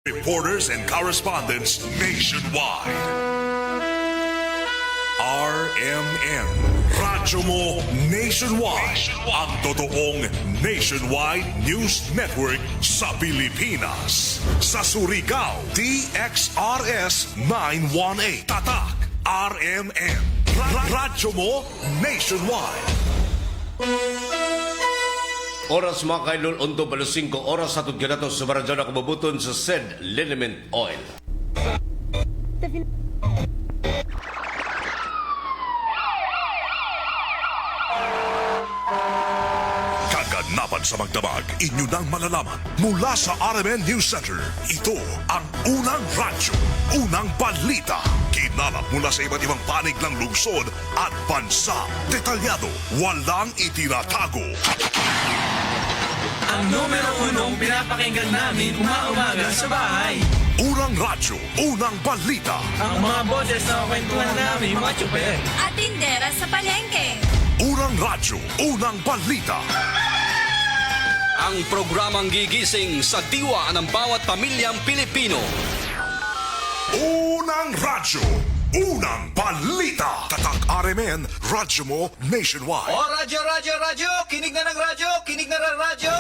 Reporters and correspondents nationwide. RMN, Radyo Mo Nationwide. Ang totoong nationwide news network sa Pilipinas. Sa Surigao, DXRS 918. Tatak, RMN. Radyo Mo Nationwide. Oras mga kailol, 11:05 oras sa tutga na ito sa Baradyan na kumabuton sa SED Liniment Oil. Kaganapan sa magdamag, inyo nang malalaman mula sa RMN News Center. Ito ang unang radyo, unang balita. Kinalap mula sa iba't ibang panig ng lungsod at bansa. Detalyado, walang itinatago. Ang numero unong pinapakinggan namin umaga sa bahay. Unang radyo, unang balita. Ang mga boses na kwentuhan namin mga tsuper. At tindera sa palengke. Unang radyo, unang balita. Ang programang gigising sa diwa ng bawat pamilyang Pilipino. Unang radyo, unang balita. Tatak RMN, radyo mo nationwide. O radyo! Kinig na ng radyo! Kinig na ng radyo!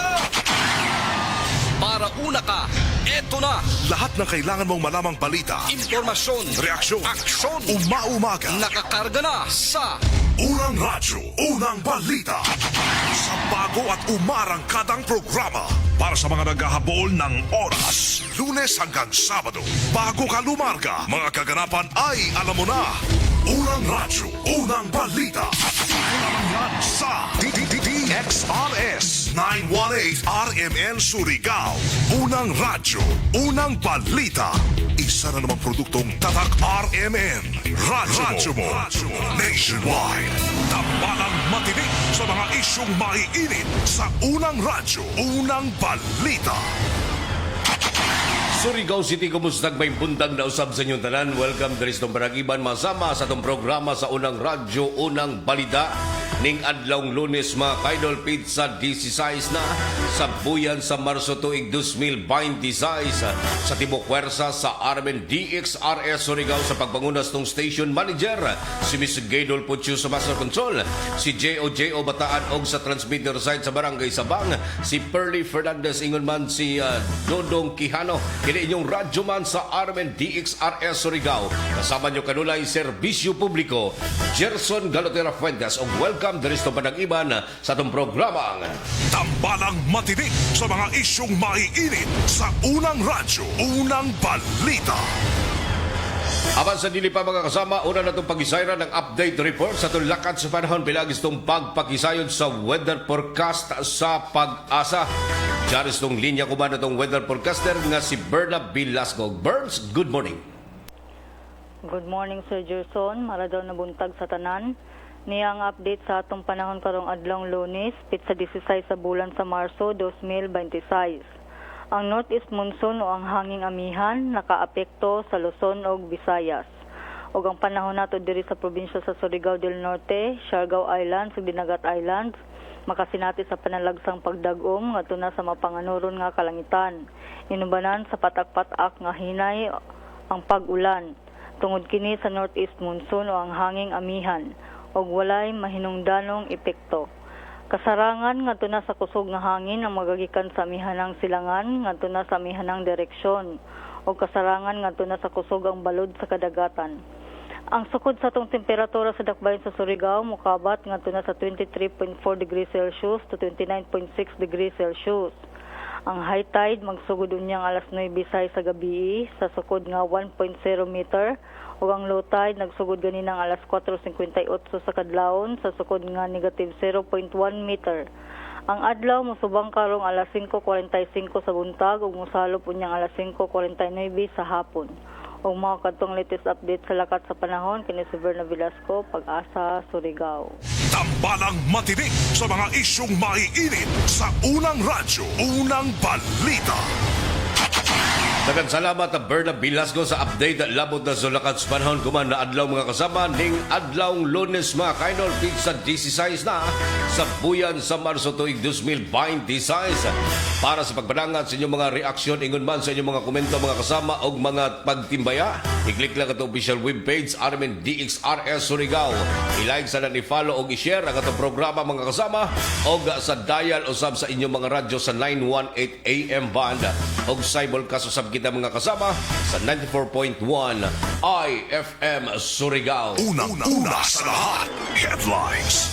Para una ka, eto na. Lahat ng kailangan mong malamang balita, Impormasyon, reaksyon, aksyon, umaumaga. nakakarga na sa Unang radyo, unang balita. Sa bago at umarangkadang programa para sa mga naghahabol ng oras. Lunes hanggang Sabado. Bago ka lumarga, mga kaganapan ay alam mo na. Unang radyo, unang balita. Ulaman yan sa DXRS 918 RMN Surigao. Unang radyo, unang balita. Isa na namang produktong Tatak RMN. Radyo mo nationwide. Tambalang matinig sa mga isyong maiinit sa unang radyo, unang balita. Surigao City, kumusta may buntag na usab sa inyong tanan? Welcome to Ristong Baragiban. Masama sa itong programa sa unang radyo, unang balita. Ning adlawng Lunes mga kaidol, pizza 16 na sa buyan sa Marso tuig 2026 sa Tibok Puwersa sa RMN DXRS Surigao sa pagbangunas ng station manager si Miss Gaydol Pucho sa Master Control, si J.O. Bataan og sa transmitter side sa Barangay Sabang, si Pearly Fernandez ingon man si Dodong Quijano, kini inyong radyo man sa RMN DXRS Surigao. Kasama nyo kanulay serbisyo publiko Gerson Galotera Fuentes og welcome Daristo Panag-iban sa itong programang Tambalang matinig sa mga isyong maiinit sa unang radyo, unang balita. Aban sa dili pa mga kasama, una na itong pag-isayra ng update report sa itong lakad sa panahon bilagis itong pagpakisayod sa weather forecast sa Pag-asa. Diyaris itong linya ko ba na itong weather forecaster nga si Berna Velasco. Berns, good morning. Good morning, Sir Gerson. Maradol na buntag sa tanan. Niyang update sa atong panahon karong adlawng Lunes, pitsa 16 sa bulan sa Marso 2026. Ang northeast monsoon o ang hanging amihan nakaapekto sa Luzon ug Visayas. Ug ang panahon nato diri sa probinsya sa Surigao del Norte, Siargao Islands ug Dinagat Islands makasinati sa panalagsang pagdag-om ngadto na sa mapanganuron nga kalangitan. Inubanan sa patak-patak nga hinay ang pag-ulan. Tungod kini sa northeast monsoon o ang hanging amihan og walay mahinungdanong epekto. Kasarangan ngadto na sa kusog nga hangin ang magagikan sa amihanang silangan ngadto na sa amihanang direksyon o kasarangan ngadto na sa kusog ang balod sa kadagatan. Ang sukod sa atong temperatura sa dakbayan sa Surigao mokabat ngadto na sa 23.4 degrees Celsius to 29.6 degrees Celsius. Ang high tide magsugod unyang alas 9 sa gabi sa sukod nga 1.0 meter ug ang low tide nagsugod ganinang alas 4:58 sa kadlawon sa sukod nga negative 0.1 meter. Ang adlaw musubang karong alas 5:45 sa buntag ug mosalop unyang alas 5:49 sa hapon. Ug mga kadtong latest update sa lakat sa panahon kini si Berna Velasco, Pag-asa, Surigao. Tambalang matinig sa mga isyong maiinit sa unang radyo, unang balita. Daghang salamat na Berna Bilasco sa update labot na sulakat sa panahon kuman na adlaw mga kasama ning adlawng Lunes mga kainol pizza 16 na sa buyan sa Marso tuig 2026. Para sa pagpadangat sa inyong mga reaksyon ingon man sa inyong mga komento mga kasama og mga pagtimbaya, i-click lang ato official webpage Armin DXRS Surigao. I-like sa i-follow og i-share ang atong programa mga kasama og sa dial usab sa inyong mga radyo sa 918 AM band og simulcast usab kita mga kasama sa 94.1 IFM Surigao. Unang-una sa lahat, headlines.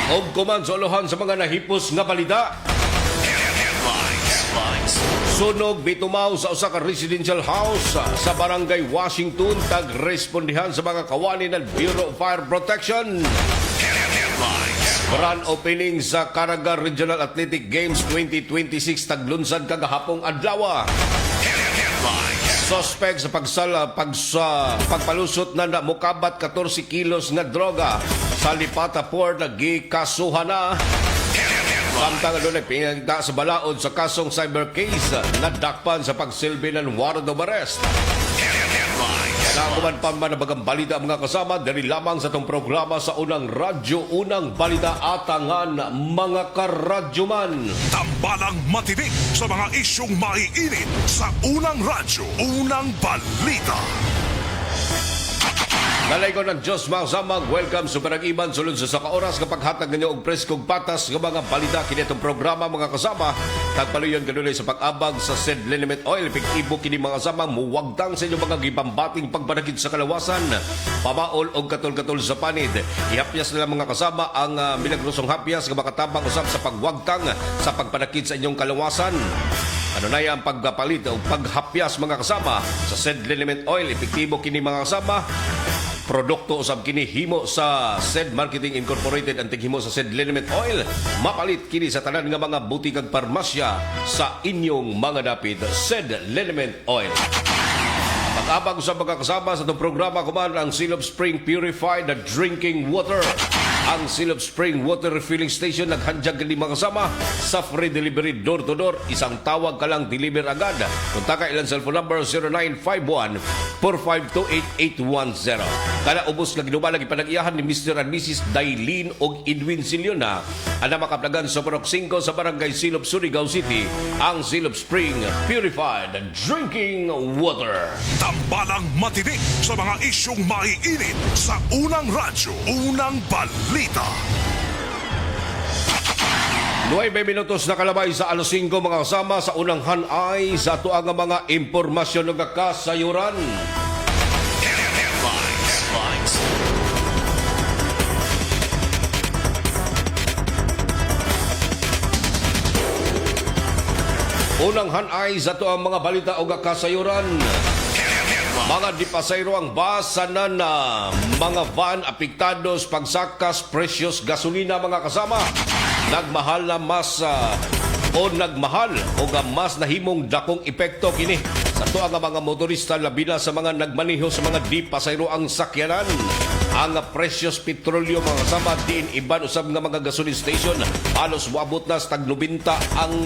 Og kumansolohan sa mga nahipos nga balita. Headlines. Sunog bitumaw sa usa ka residential house sa Barangay Washington tag-respondihan sa mga kawani ng Bureau of Fire Protection. Headlines. Grand opening sa Caraga Regional Athletic Games 2026 taglunsad kagahapong adlaw. Headlines. Suspect sa pagpalusot na mukabat 14 kilos nga droga sa Lipata Port nagikasuhan na. Samtang doon ay pinagda sa balaod sa kasong cyber case na dakpan sa pagsilbi ng warrant of arrest. Kanakuman pa man ang balita mga kasama dali lamang sa itong programa sa unang radyo, unang balita atangan mga karadyoman. Tambalang matinik sa mga isyong maiinit sa unang radyo, unang balita. Nalay ko ng Diyos mga samang, welcome sa Panag-iban sulod sa saka oras kapag hatag ninyo og preskong patas ng mga balita kini itong programa mga kasama. Tagpaluyon kanunay sa pag-abag sa said liniment oil. Epektibo kini mga samang muwagtang sa inyong mga gipambating pagpanakit sa kalawasan. Pamaol og katol-katol sa panid. Ihapyas nila mga kasama ang milagrosong hapyas nga makatabang usab sa pagwagtang sa pagpanakit sa inyong kalawasan. Ano na ang pagpapalit o paghapyas mga kasama sa said liniment oil. Epektibo kini mga kasama. Produkto usab kini himo sa SED Marketing Incorporated ang tighimo sa SED Liniment Oil. Mapalit kini sa tanan nga mga butik ag parmasya sa inyong mga dapit. SED Liniment Oil. Pag-abag sa mga kasama sa itong programa kuman ang Silop Spring Purified Drinking Water. Ang Silop Spring Water Refilling Station naghandyag kini mga kasama sa free delivery door to door. Isang tawag ka lang deliver agad. Punta ka ilang cellphone number 0951-4528810. Kana ubos nga ginubalag ipanag-iyahan ni Mr. and Mrs. Dailin og Edwin Siliona. Ana makaplagan sa Porok 5 sa Barangay Silop, Surigao City. Ang Silop Spring Purified Drinking Water. Tambalang matinik sa mga isyong maiinit sa unang radyo, unang balita. 9 minutos na kalabay sa alas 5 mga kasama sa unang hanay sa tuang mga impormasyon ng kasayuran. Headlines. Unang hanay sa tuang mga balita o kasayuran. Mga dipasayro ang basa na mga van apektados pagsakas presyos gasolina mga kasama. Nagmahal na mas nagmahal o mas nahimong dakong epekto kini sa tuwa nga mga motorista labi na sa mga nagmaneho sa mga dipasayro ang sakyanan. Ang presyos petrolyo mga kasama diin iban usab nga mga gasoline station halos wabot na sa tag 90 ang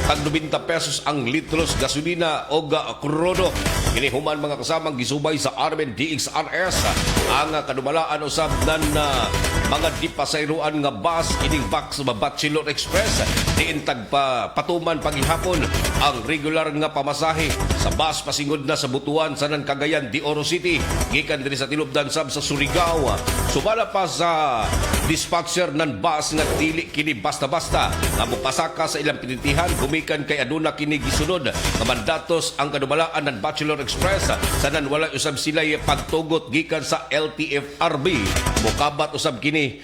tag 90 pesos ang litros gasolina o krudo. Kinihuman mga kasamang gisubay sa Armin DXRS ang kadumalaan usab nan mga dipasayroan nga bus ining box sa Bachelor Express diin tagpa patuman paghihapon ang regular nga pamasahe sa bus pasingod na sa Butuan sa Cagayan de Oro City gikan diri sa Tilubdan sab sa Surigao. Sumala pa sa dispatcher nan bus nga dili kini basta-basta nga mupasaka sa ilang pinitihan gumikan kay aduna kini gisunod nga mandatos ang kadumalaan ng Bachelor Express sanan wala usab sila pagtugot gikan sa LTFRB. Mukabat usab kini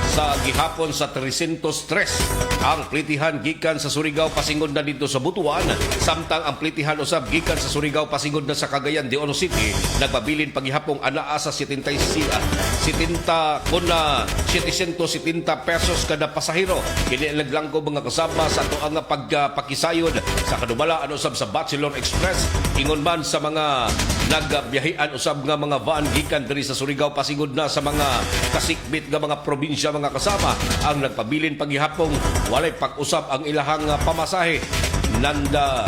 sa gihapon sa 303 ang plitihan gikan sa Surigao pasingod na dito sa Butuan samtang ang plitihan usab gikan sa Surigao pasingod na sa Cagayan de Oro City nagpabilin paghihapong anaa sa 770 pesos kada pasahero. Kini naglangko mga kasama sa tuang pagpakisayod sa kadumalaan usab sa Bachelor Express ingon man sa mga nagbiyahean usab nga mga van gikan diri sa Surigao pasingod na sa mga kasikbit nga mga probinsya mga kasama ang nagpabilin paghihapong walay pag-usab ang ilahang pamasahe Nanda.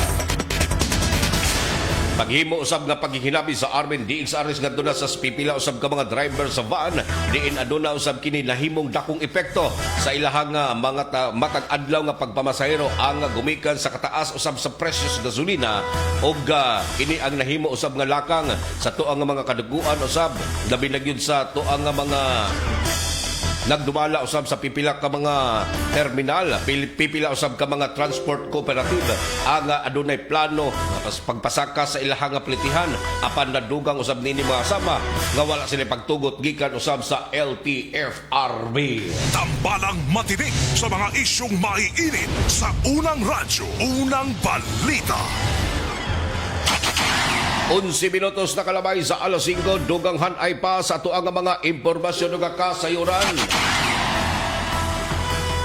Paghimo usab nga paghihinabi sa Armin DXRS ngadto na sa pipila usab ka mga driver sa van diin aduna usab kini nahimong dakong epekto sa ilahang mga matag adlaw nga pagpamasahero ang gumikan sa kataas usab sa presyo sa gasolina ug kini ang nahimo usab nga lakang sa tuang nga mga kaduguan usab labi na gyud sa tuang nga mga nagdumala usab sa pipila ka mga terminal, pipila usab ka mga transport cooperative ang adunay plano nga pagpasaka sa ilahang nga plitihan apan nadugang usab nini mga kasama nga wala sila pagtugot gikan usab sa LTFRB. Tambalang matinik sa mga isyong maiinit sa unang radyo, unang balita. 11 minutos na kalabay sa alas 5, dugang hanay pa sa tuang mga impormasyon ng kasayuran.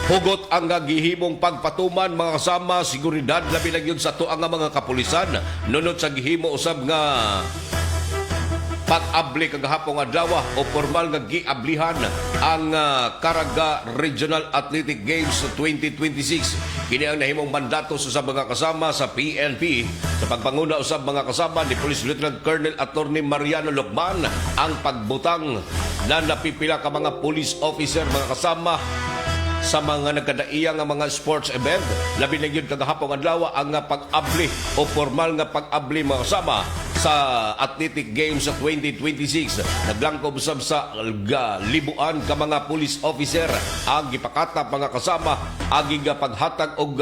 Hugot ang gihimong pagpatuman mga kasama seguridad labi lang yun sa tuang mga kapulisan nunod sa gihimo usab nga pag-abli kagahapong adlaw o formal nga giablihan ang Caraga Regional Athletic Games 2026. Kini ang nahimong mandato sa mga kasama sa PNP sa pagpanguna usab mga kasama ni Police Lieutenant Colonel Attorney Mariano Locman ang pagbutang na napipila ka mga police officer mga kasama sa mga nagkadaiyang nga mga sports event. Labi na yun kagahapong adlaw ang pag-abli o formal nga pag-abli mga kasama sa Athletic Games sa 2026. Naglangkob usab sa libuan ka mga police officer ang gipakatap mga kasama agi nga paghatag og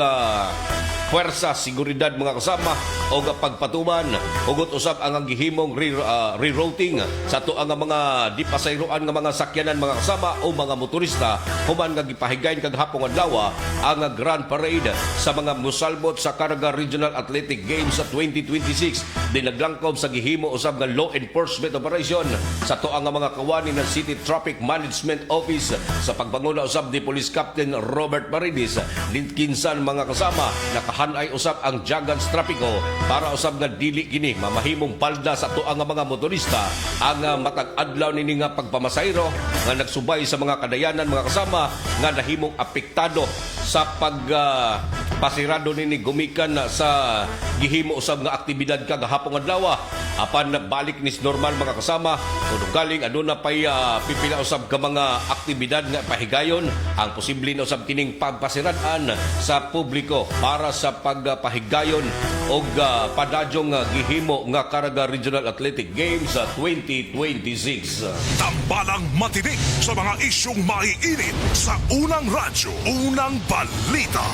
puwersa, seguridad mga kasama o pagpatuman. Hugot usab ang gihimong rerouting sa tuang nga mga di pasayroan nga mga sakyanan mga kasama o mga motorista human nga gipahigayon kaghapong adlaw ang Grand Parade sa mga musalbot sa Caraga Regional Athletic Games sa 2026. Di naglangkob sa gihimo usab nga law enforcement operation sa tuang nga mga kawani ng City Traffic Management Office sa pagpanguna usab ni Police Captain Robert Paredes. Kinsan mga kasama nakahanay usab ang Jagans Trapiko para usab nga dili kini mamahimong palda sa tuang nga mga motorista ang matag adlaw nini nga pagpamasayro nga nagsubay sa mga kadayanan mga kasama nga nahimong apektado sa pasirado nini gumikan sa gihimo usab nga aktibidad kagahapong adlaw apan balik nis normal mga kasama kuno galing aduna pay pipila usab ka mga aktibidad nga pahigayon ang posible na usab kining pagpasiradan sa publiko para sa pagpahigayon og padadyong gihimo nga Caraga Regional Athletic Games 2026. Tambalang matinik sa mga isyong maiinit sa unang radyo, unang balita.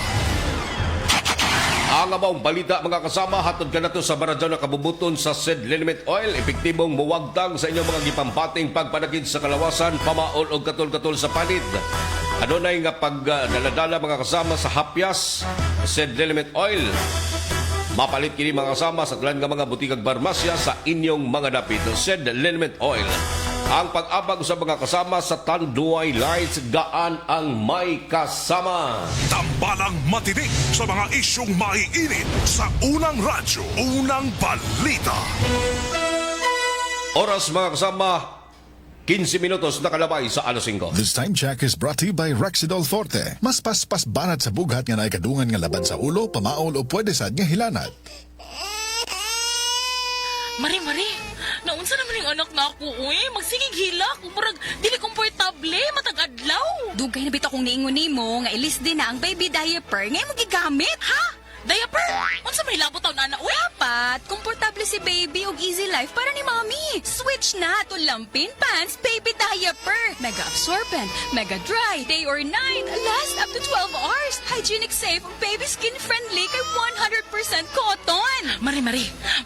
Ang among balita mga kasama hatod ka nato sa baradyaw na kabubuton sa Sid Liniment Oil epektibong muwagtang sa inyong mga gipampating pagpanakid sa kalawasan pamaol og katol-katol sa palit. Adunay nga pagdaladala mga kasama sa hapyas Sid Liniment Oil. Mapalit kini mga kasama sa talan nga mga butikag barmasya sa inyong mga dapit. Sid Liniment Oil. Ang pag-abag sa mga kasama sa Tanduay Lights, gaan ang may kasama. Tambalang matinik sa mga isyong maiinit sa unang radyo, unang balita. Oras mga kasama, 15 minutos na kalabay sa alas 5. This time check is brought to you by Rexidol Forte. Mas paspas banat sa bugat nga naikadungan nga laban sa ulo, pamaol o pwede sad nga hilanat. Mari, naunsa naman yung anak na ako, uy. Magsigig hilak, murag dili komportable, matag-adlaw. Dugay na bitaw kong niingon nimo nga ilis din na ang baby diaper ngay mo gigamit. Ha? Diaper? Unsa may labot taon ana, uy? Dapat, komportable si baby og easy life para ni mommy. Switch na to Lampin Pants Baby Diaper. Mega absorbent, mega dry, day or night, last up to 12 hours. Hygienic safe, baby skin friendly kay 100% cotton. Mari,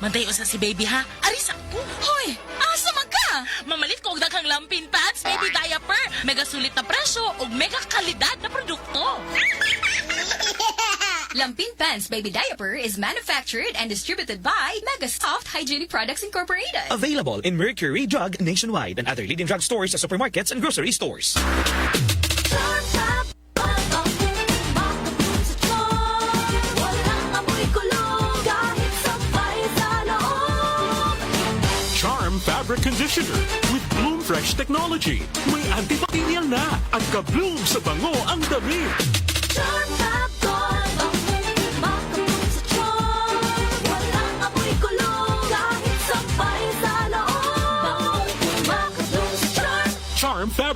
mantayo sa si baby ha. Arisa ko. Hoy, asa man ka? Mamalit ko og daghang Lampin Pants Baby Diaper. Mega sulit na presyo ug mega kalidad na produkto. Lampin Pants Baby Diaper is manufactured and distributed by Mega Soft Hygienic Products Incorporated. Available in Mercury Drug nationwide and other leading drug stores, supermarkets, and grocery stores. Charm Fabric Conditioner with Bloom Fresh Technology. May antibacterial na at ka-bloom sa bango ang damit.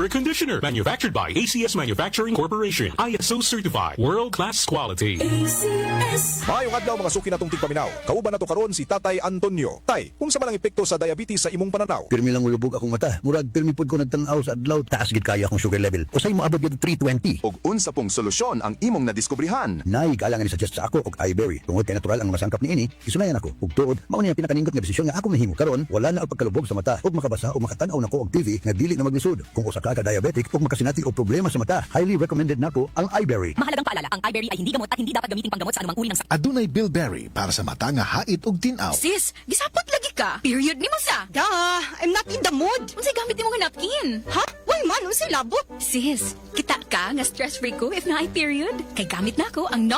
Fabric Conditioner. Manufactured by ACS Manufacturing Corporation. ISO certified. World-class quality. Maayong adlaw mga suki natong tigpaminaw. Kauban nato karon si Tatay Antonio. Tay, kung sa malang epekto sa diabetes sa imong pananaw? Pirmi lang ulubog akong mata. Murag pirmi pud ko nagtanaw sa adlaw. Taas gid kaya akong sugar level. Usay mo abot gid 320. Og unsa pong solusyon ang imong nadiskubrihan? Nay galangan ni suggest sa ako og iBerry. Tungod kay natural ang mga sangkap niini, isunayan ako. Ug tuod, mao ni ang pinakanindot nga desisyon nga ako nahimo. Karon wala na og pagkalubog sa mata. Ug makabasa o makatan-aw nako og TV nga dili na maglisod. Kung usa ka diabetic ug makasinati og problema sa mata, highly recommended nako ang iBerry. Mahalagang paalala, ang iBerry ay hindi gamot at hindi dapat gamitin panggamot sa anumang uri ng Adunay Bilberry para sa mata nga hait og tinaw. Sis, gisapot lagi ka. Period ni mo sa. Duh! I'm not in the mood! Unsay gamit nimo nga napkin? Ha? Why man? Unsay labot? Sis, kita ka nga stress-free ko if na ay period. Kay gamit na ko ang #1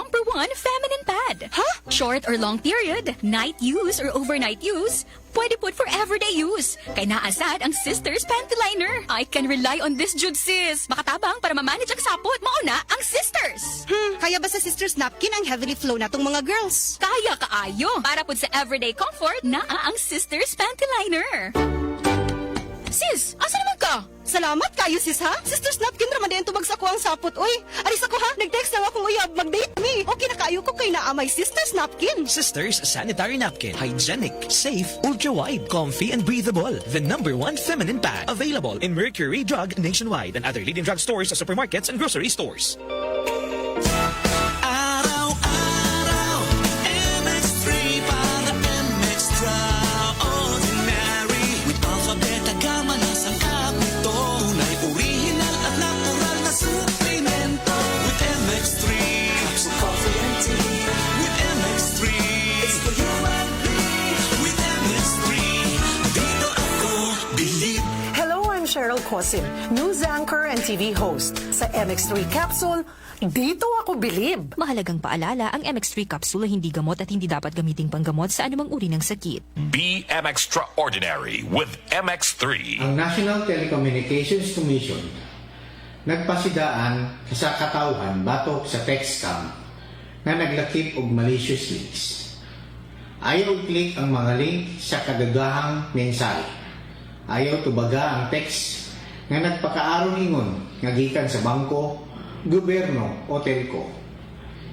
feminine pad. Ha? Short or long period, night use or overnight use, pwede pud for everyday use. Kay naasad ang Sisters Panty Liner. I can rely on this jud sis. Makatabang para ma-manage ang sapot. Mauna ang Sisters. Kaya ba sa Sisters Napkin ang heavily flow natong mga girls? Kaya kaayo. Para pud sa everyday comfort, naa ang Sisters Panty Liner. Sis, asa naman ka? Salamat kayo sis ha? Sisters Napkin raman din tubag sa ko ang sapot. Uy, alis ako ha? Nag-text lang akong uyab. Mag-date me. Okay na kayo ko kay naamay Sisters Napkin. Sisters Sanitary Napkin. Hygienic, safe, ultra-wide, comfy, and breathable. The #1 feminine pad. Available in Mercury Drug nationwide and other leading drug stores, supermarkets, and grocery stores. Cheryl Cosim, news anchor and TV host. Sa MX3 Capsule, dito ako bilib. Mahalagang paalala, ang MX3 capsule ay hindi gamot at hindi dapat gamiting panggamot sa anumang uri ng sakit. Be extraordinary with MX3. Ang National Telecommunications Commission nagpasidaan sa katawhan batok sa text scam na naglakip og malicious links. Ayaw i-click ang mga link sa kadagahang mensahe. Ayaw tubaga ang text nga nagpakaaron ingon nga gikan sa bangko, gobyerno o telco.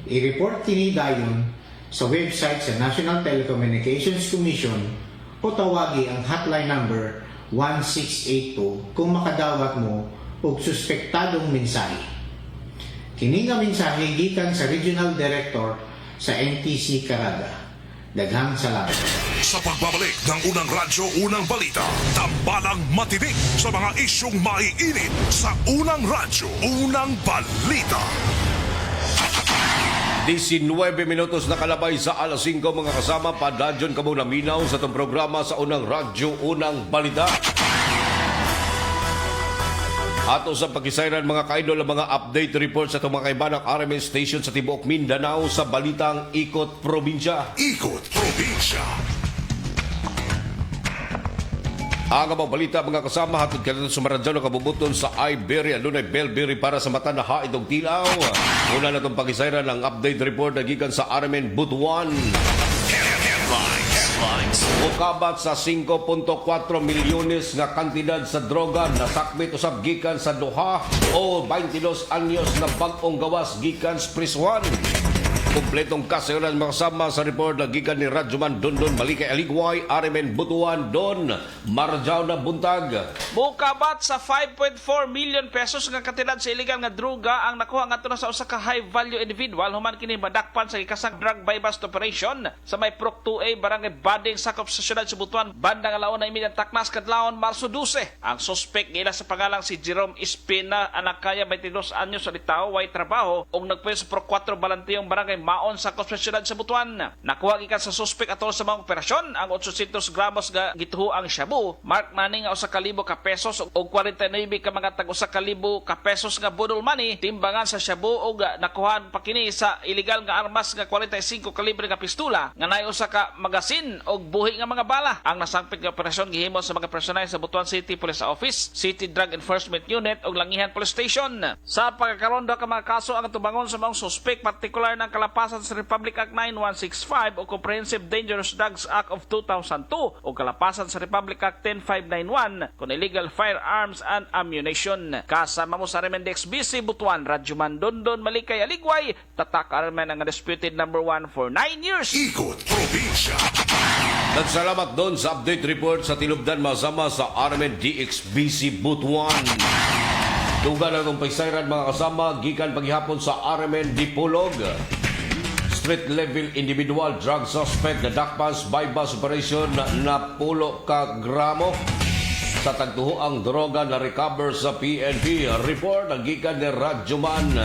I-report kini dayon sa website sa National Telecommunications Commission o tawagi ang hotline number 1682 kung makadawat mo og suspektadong mensahe. Kini nga mensahe gikan sa Regional Director sa NTC Caraga. Daghang salamat. Sa pagbabalik ng Unang Radyo, Unang Balita, tambalang matinik sa mga isyong maiinit sa Unang Radyo, Unang Balita. 19 minutos na kalabay sa alas 5 mga kasama, padadyon kamo naminaw sa itong programa sa Unang Radyo, Unang Balita. Ato sa pagkisayran mga kaidol ang mga update report sa itong mga kaibanang RMN station sa Tibuok Mindanao sa balitang Ikot Probinsya. Ikot Probinsya. Ang mga balita mga kasama hatod kanito sa maradyaw na kabubuton sa iBerry Lunay Belberry para sa mata na haid og tilaw. Una na itong pagkisayran ang update report na gikan sa RMN Butuan. Mukabat sa 5.4 milyones nga kantidad sa droga nasakmit usab gikan sa duha o 22 anyos na bag-ong gawas gikan sa prisuhan. Kompletong kasayuran makasama sa report na gikan ni Radyoman Dondon Malikay Aligway, RMN Butuan, Don Marjaw na Buntag. Mukabat sa 5.4 million pesos nga kantidad sa illegal nga droga ang nakuha ngadto na sa usa ka high value individual human kini madakpan sa gikasang drug buy bust operation sa may Proc 2A barangay Bading sakop sa syudad sa Butuan banda nga laon na imidang taknas kadlawon Marso 12. Ang suspect gila sa pangalang si Jerome Espina anak kaya 22 anyos sa litaw way trabaho ug nagpuyo sa Proc 4 Balantiyong barangay Maon sa Konspesyon sa Butuan. Nakuha gikan sa suspect atol sa mga operasyon ang 800 gramos nga gituho ang shabu, mark money nga 1,000 ka pesos ug 49 ka mga tag 1,000 ka pesos nga budol money, timbangan sa shabu ug nakuhaan pa kini sa illegal nga armas nga 45 kalibre nga pistola nga naay usa ka magasin ug buhi nga mga bala. Ang nasangpit nga operasyon gihimo sa mga personel sa Butuan City Police Office, City Drug Enforcement Unit ug Langihan Police Station. Sa pagkakaroon ka mga kaso ang tubangon sa mga suspect, partikular ng kalapatan kalapasan sa Republic Act 9165 o Comprehensive Dangerous Drugs Act of 2002 o kalapasan sa Republic Act 10991 kung illegal firearms and ammunition. Kasama mo sa Remen DXBC Butuan, Radyoman Dondon, Malikay, Aligway, tatak Armen ang undisputed number 1 for 9 years. Ikot Probinsya. Nagsalamat doon sa update report sa Tilubdan Masama sa Armen DXBC Butuan. Tugan ang pagsayran mga kasama gikan paghihapon sa Armen Dipolog. Street level individual drug suspect na dakpas bypass operation na pulo ka gramo sa tagtuhoang droga na recover sa PNP. Report ang gikan ni Radyoman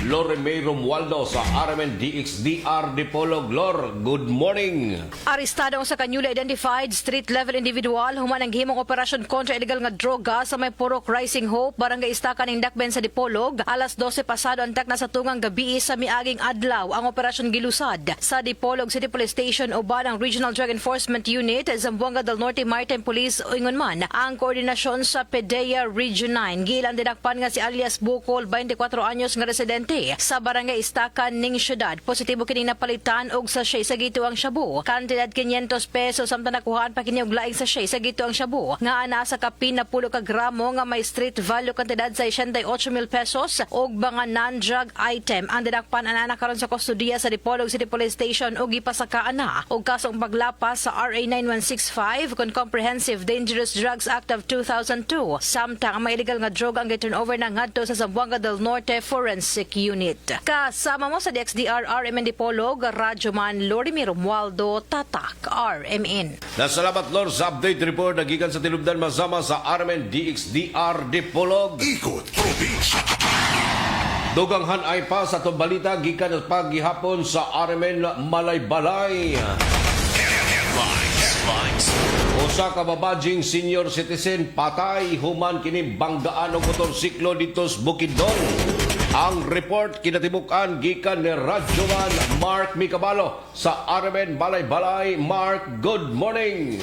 Lorime Romualdo sa Armen DXDR Dipolog. Lor, good morning. Arestado sa kanyula identified street-level individual human ang gihimong operasyon kontra illegal nga droga sa may Purok Rising Hope, barangay Istakan ng Dakben sa Dipolog. Alas 12 pasado antak na sa tungang gabi sa miaging adlaw ang operasyon gilusad sa Dipolog City Police Station uban ang Regional Drug Enforcement Unit, Zamboanga del Norte Maritime Police o ingon man ang koordinasyon sa PDEA Region 9. Gilang didakpan nga si alias Bukol, 24 anyos nga residente sa barangay Istakan ning syudad. Positibo kining napalitan og sachet sa gituang shabu. Kantidad 500 pesos samtang nakuhaan pa kini og laing sachet sa gituang shabu nga ana sa kapin na 10 ka gramo nga may street value kantidad sa 68,000 pesos og mga non-drug item. Ang didakpan ana karon sa kustodiya sa Dipolog City Police Station og gipasakaan na og kasong paglapas sa RA 9165 kon Comprehensive Dangerous Drugs Act of 2002. Samtang ang mga illegal nga droga ang gi-turnover na ngadto sa Zamboanga del Norte Forensic Unit. Kasama mo sa DXDR RMN Dipolog, Radyoman Lorime Romualdo, tatak RMN. Nasalamat Lord sa update report na gikan sa Tilubdan Masama sa Armen DXDR Dipolog. Ikot Probinsya. Duganghan ay pa sa itong balita gikan at paghihapon sa Armen Malaybalay. Usa ka babadjing senior citizen patay human kini banggaan og motorsiklo dito sa Bukidnon. Ang report kinatibukan gikan ni Radyoman Mark Micabalo sa Armen Malaybalay. Mark, good morning.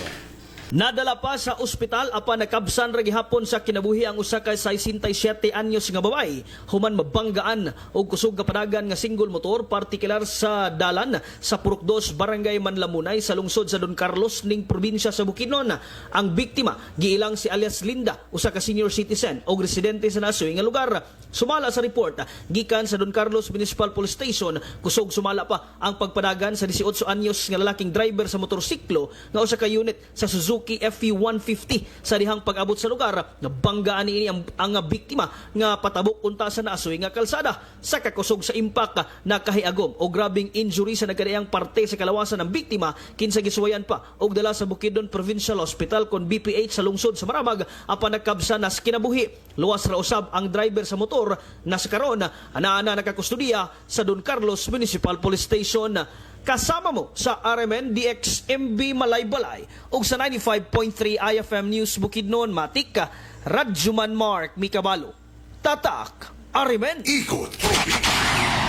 Nadala pa sa ospital apan nakabsan ra gihapon sa kinabuhi ang usa ka 67 anyos nga babae human mabanggaan og kusog kapanagan nga single motor partikular sa dalan sa Purok 2 Barangay Manlamunay sa lungsod sa Don Carlos ning probinsya sa Bukidnon. Ang biktima giilang si alias Linda, usa ka senior citizen og residente sa nasoy nga lugar. Sumala sa report gikan sa Don Carlos Municipal Police Station, kusog sumala pa ang pagpanagan sa 18 anyos nga lalaking driver sa motorsiklo nga usa ka unit sa Suzuki FE150 sa dihang pag-abot sa lugar. Nabanggaan niini ang biktima nga patabok unta sa naasoy nga kalsada. Sa kakusog sa impact na kahiagom o grabing injury sa nagkadaang parte sa kalawasan ng biktima, kinsa gisuwayan pa og dala sa Bukidnon Provincial Hospital kon BPH sa lungsod sa Maramag apan nakabsa na sa kinabuhi. Luwas ra usab ang driver sa motor na sa karon ana nakakustodiya sa Don Carlos Municipal Police Station. Kasama mo sa RMN DXMB Malaybalay ug sa 95.3 IFM News Bukidnon, Matika, Radyoman Mark Micabalo. Tatak, RMN. Ikot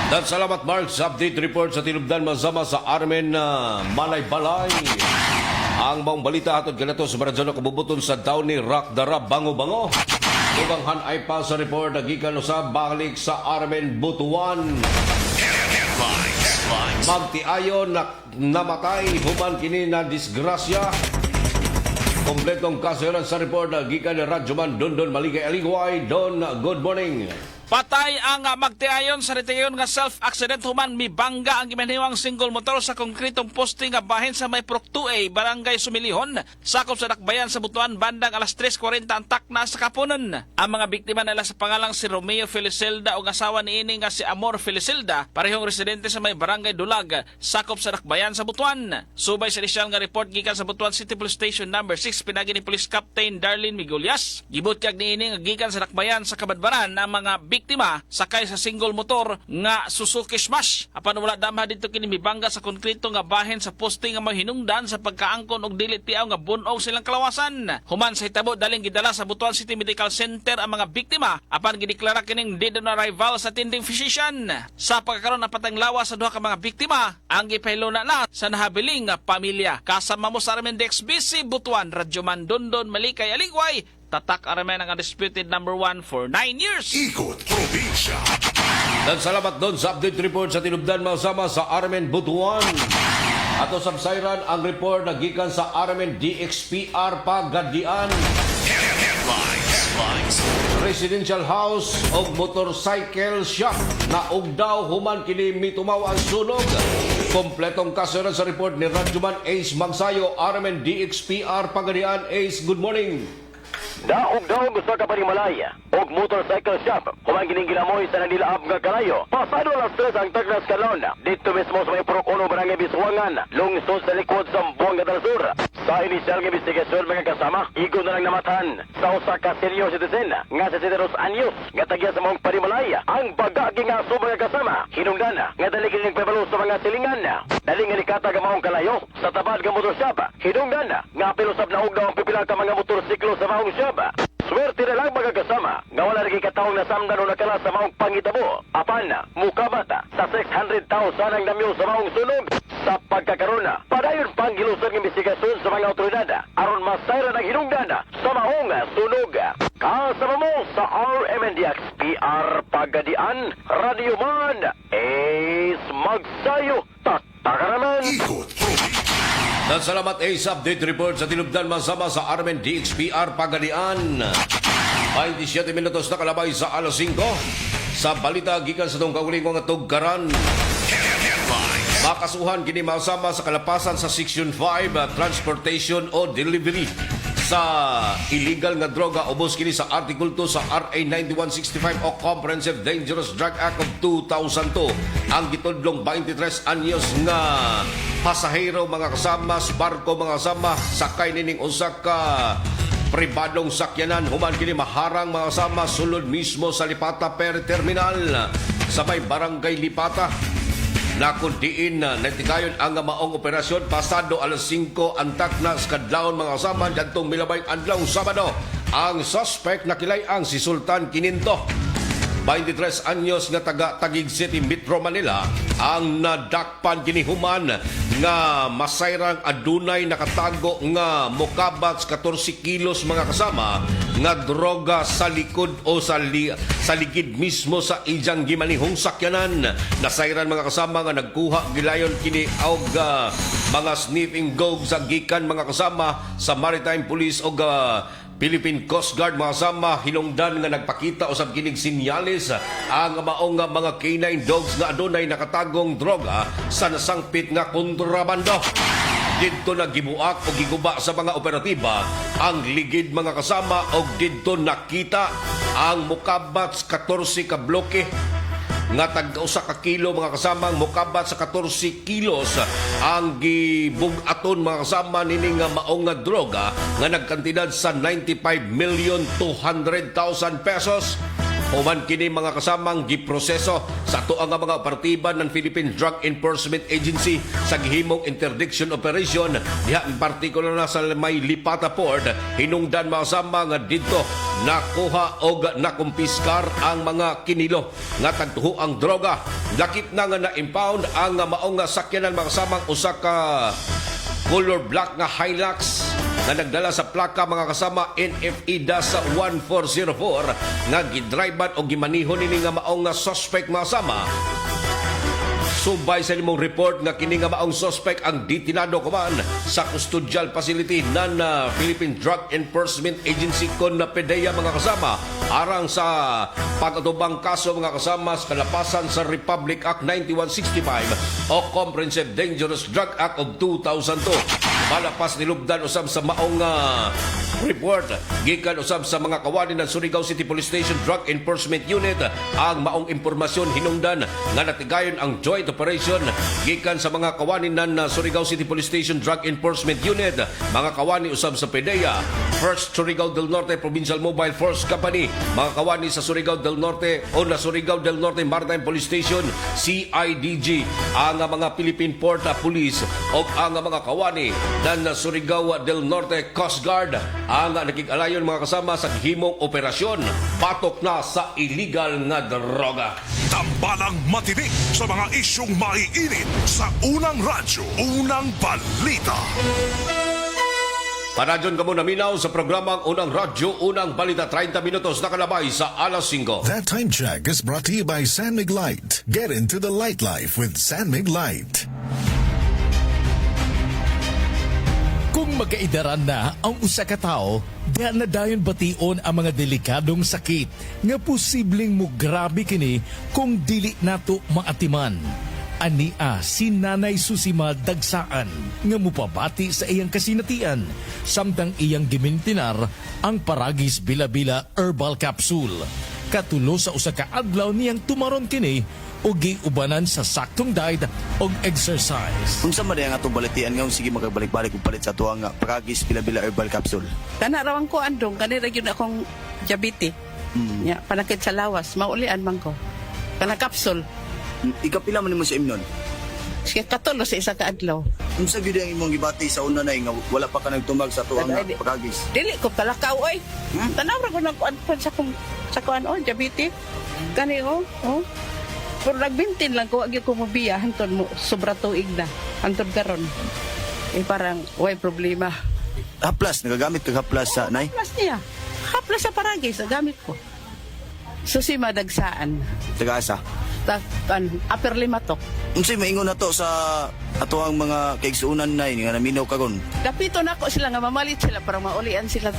Dan salamat Mark sa update report sa Tilubdan Masama sa Armen Malaybalay. Ang maong balita atod kanato sa Baradjano kabubuton sa dawn ni Rock Darab Bango-Bango. Tuganghan ay pa sa report na gikan usab balik sa Armen Butuan. Magtiayon na namatay human kini na disgrasya. Kompletong kasuran sa report na gikan ni Radyoman Dondon Maligay Aligway. Don, good morning. Patay ang magtiayon sa retayon nga self-accident human mibangga ang gimanhiwang single motor sa konkretong poste nga bahin sa may Purok 2A, Barangay Sumilihon, sakop sa Dakbayan sa Butuan bandang alas 3:40 antak na sa kapunon. Ang mga biktima nila sa pangalang si Romeo Felicelda o asawa niini nga si Amor Felicelda, parehong residente sa may Barangay Dulag, sakop sa Dakbayan sa Butuan. Subay sa inisyal nga report gikan sa Butuan City Police Station number 6 pinagi ni Police Captain Darlene Migulias. Gibutyag niini nga gikan sa Dakbayan sa Kabadbaran ang mga biktima sakay sa single motor nga Suzuki Smash. Apan wala damha dito kini mibangga sa konkreto nga bahin sa poste nga mahinungdan sa pagkaangkon og dili tiaw nga bunog silang kalawasan. Human sa hitabo daling gidala sa Butuan City Medical Center ang mga biktima apan gideklara kining dead on arrival sa attending physician. Sa pagkakaroon ng patang lawas sa duha ka mga biktima, ang gipahiluna na sa nahabiling nga pamilya. Kasama mo sa Armen DXBC Butuan, Radyoman Dondon Malikay Aligway. Tatak Armen ang undisputed number 1 for 9 years. Ikot Probinsya. Dan salamat doon sa update report sa tinubdan masama sa Armen Butuan. Ato sabsayran ang report na gikan sa Armen DXPR Pagadian. Residential house o motorcycle shop na ugdaw human kini mitumaw ang sunog. Kompletong kasaran sa report ni Radyoman Ace Magsayo, Armen DXPR Pagadian. Ace, good morning. Daog gusto ka panimalaya og motorcycle shop human gining ginamoy sa nanilaab nga kalayo. Pasado alas 3 ang tagnas kanon dito mismo sa may Purok 1 Barangay Biswangan, lungsod sa likod sa Buanga del Sur. Sa inisyal nga investigasyon mga kasama, igo na lang namatan sa usa ka senior citizen nga 62 anyos nga tagya sa mong panimalaya. Ang bagagi nga sa mga kasama hinungdan nga dali kining pabalo sa mga silingan. Dali nga likata nga maong kalayo sa tabad nga motor shop. Hinungdan nga pilusab na ugdaw ang pipila ka mga motorsiklo sa maong shop. Swerte na lang mga kasama nga wala naging kataong nasamdan o nakala sa maong pangitabo. Apan, mukabata sa 600,000 ang namyo sa maong sunog. Sa pagkakaroon padayon pang gilusad ng investigasyon sa mga otoridad aron masayra ng hinungdan sa maong sunog. Kasama mo sa RMNDX PR Pagadian, Radio Man, Ace Magsayo, Tatakaraman. Dan salamat Ace update report sa tinubdan masama sa Armen DXPR Pagadian. 27 minutos na kalabay sa alas 5 sa balita gikan sa tong kaugalingong tugkaran. Makasuhan kini masama sa kalapasan sa Section 5 transportation o delivery sa illegal nga droga ubos kini sa Article 2 sa RA 9165 o Comprehensive Dangerous Drug Act of 2002. Ang gitudlong 23 anyos nga pasahero mga kasama sa barko mga kasama sakay nining usa ka pribadong sakyanan human kini maharang mga kasama sulod mismo sa Lipata Ferry Terminal sa may barangay Lipata. Nakundiin na natikayon ang maong operasyon pasado alas 5 antak na sa kadlawon mga kasama dantong milabay adlaw Sabado. Ang suspect nakilay ang si Sultan Kininto, 23 anyos nga taga Taguig City, Metro Manila, ang nadakpan kinihuman nga masayrang adunay nakatago nga mukabats 14 kilos mga kasama nga droga sa likod o sa ligid mismo sa ijang gimanihong sakyanan. Nasayran mga kasama nga nagkuha gilayon kini og mga sniffing dogs sa gikan mga kasama sa Maritime Police o Philippine Coast Guard mga kasama hinungdan nga nagpakita usab kining sinyalis ang maong mga canine dogs nga adunay nakatagong droga sa nasangpit nga kontrabando. Dito na gibuak o giguba sa mga operatiba ang ligid mga kasama o dito nakita ang mukabats 14 ka bloke nga tag-usa ka kilo mga kasama mukabat sa 14 kilos ang gibugaton mga kasama nini nga maong nga droga nga nagkantidad sa 95,200,000 pesos. Human kini mga kasamang giproseso sa tuang nga mga operatiba ng Philippine Drug Enforcement Agency sa gihimong interdiction operation diha in particular na sa may Lipata Port. Hinungdan mga kasama nga dito nakuha o nakumpiskar ang mga kinilo nga tagtuho ang droga. Lakip na nga na-impound ang maong nga sakyanan mga kasamang usa ka color black nga Hilux nga nagdala sa plaka mga kasama NFE-1404 nga gidriban o gimanihon nini nga maong nga suspect mga kasama. Subay sa nimong report nga kini nga maong suspect ang detinado kuman sa custodial facility ng Philippine Drug Enforcement Agency kon na PDEA mga kasama arang sa pag-atubang kaso mga kasama sa kalapasan sa Republic Act 9165 o Comprehensive Dangerous Drug Act of 2002. Malapas nilubdan usab sa maong report gikan usab sa mga kawani ng Surigao City Police Station Drug Enforcement Unit ang maong impormasyon hinungdan nga natigayon ang joint operation gikan sa mga kawani ng Surigao City Police Station Drug Enforcement Unit, mga kawani usab sa PDEA, First Surigao del Norte Provincial Mobile Force Company, mga kawani sa Surigao del Norte o na Surigao del Norte Maritime Police Station CIDG, ang mga Philippine Port Police o ang mga kawani ng Surigao del Norte Coast Guard ang nakikalayon mga kasama sa himong operasyon patok na sa illegal nga droga. Tambalang matinik sa mga isyong maiinit sa Unang Radyo, Unang Balita. Panadyon ka mo naminaw sa programang Unang Radyo, Unang Balita, 30 minutos na kalabay sa alas 5. That time check is brought to you by San Mig Light. Get into the light life with San Mig Light. Kung magkaidaran na ang usa ka tawo, diha na dayon bation ang mga delikadong sakit nga posibleng mo grabe kini kung dili nato maatiman. Ania si Nanay Susima Dagsaan nga mupabati sa iyang kasinatian samtang iyang gimintinar ang Paragis Bila-Bila Herbal Capsule. Katulo sa usa ka adlaw niyang tumaron kini o giubanan sa saktong diet o exercise. Unsa man ang atong balitian nga sige magabalik-balik og palit sa tuwa nga Paragis Bila-Bila Herbal Capsule. Kana rawang ko andong kanira gyud akong diabetes. Ya, panakit sa lawas, maulian man ko. Kana capsule. Ikapila man nimo sa imnon? Sige, katulo sa isa ka adlaw. Unsa gyud ang imong gibati sa una nay nga wala pa ka nagtumag sa tuwa nga Paragis? Dili ko talakaw oy. Tanaw ra ko nagkuan sa kuan o diabetes. Kani oh. Pero nagbintin lang ko agi ko mobiya hantod mo sobra tuig na. Hantod karon. Parang way problema. Haplas nagagamit kag haplas sa nay? Haplas niya. Haplas sa Paragis gamit ko. Susima Dagsaan. Taga-asa? Upper Limatok. Unsay maingon nato sa ato ang mga kaigsuunan nay nga naminaw karon? Kapito na ako sila nga mamalit sila para maulian sila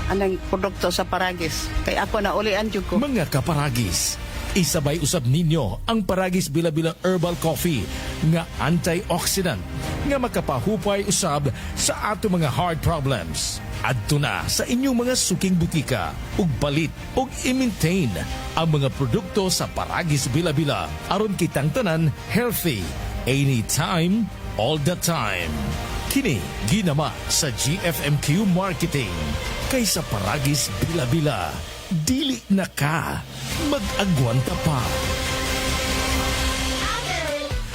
anang produkto sa Paragis. Kay ako na ulian jud ko. Mga kaparagis, isabay usab ninyo ang Paragis Bila-Bila Herbal Coffee nga antioxidant nga makapahupay usab sa ato mga heart problems. Adto na sa inyong mga suking butika ug balit ug i-maintain ang mga produkto sa Paragis Bila-Bila aron kitang tanan healthy anytime, all the time. Kini ginama sa GFMQ Marketing kay sa Paragis Bila-Bila dili na ka mag-agwanta pa.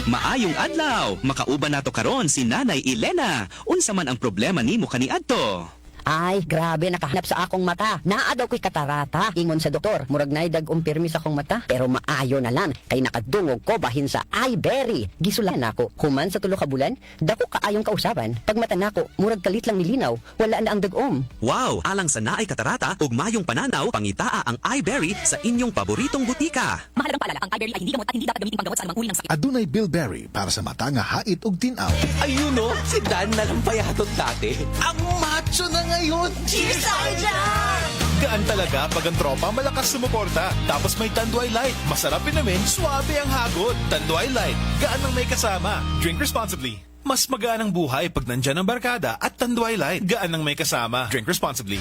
Maayong adlaw, makauban nato karon si Nanay Elena. Unsa man ang problema nimo kaniadto? Ay, grabe, nakahanap sa akong mata. Naa daw ko'y katarata. Ingon sa doktor, murag na'y dag-umpirmi sa akong mata. Pero maayo na lang, kay nakadungog ko bahin sa iBerry. Gisulan ako, human sa tulo ka bulan, dako kaayong kausaban. Pag mata nako, murag kalit lang nilinaw, wala na ang dag-om. Wow, alang sa naay katarata ug mayong pananaw, pangitaa ang iBerry sa inyong paboritong butika. Mahalagang paalala, ang iBerry ay hindi gamot at hindi dapat gamitin panggamot sa anumang uri ng sakit. Adunay Bilberry para sa mata nga hait ug tinaw. Ayun no, si Dan na lang payatot dati. Ang macho na ngayon. Cheers tayo dyan! Gaan talaga pag ang tropa malakas sumuporta. Tapos may Tanduay Light. Masarap namin, suabe ang hagod. Tanduay Light, gaan ang may kasama. Drink responsibly. Mas magaan ang buhay pag nandyan ang barkada at Tanduay Light. Gaan ang may kasama. Drink responsibly.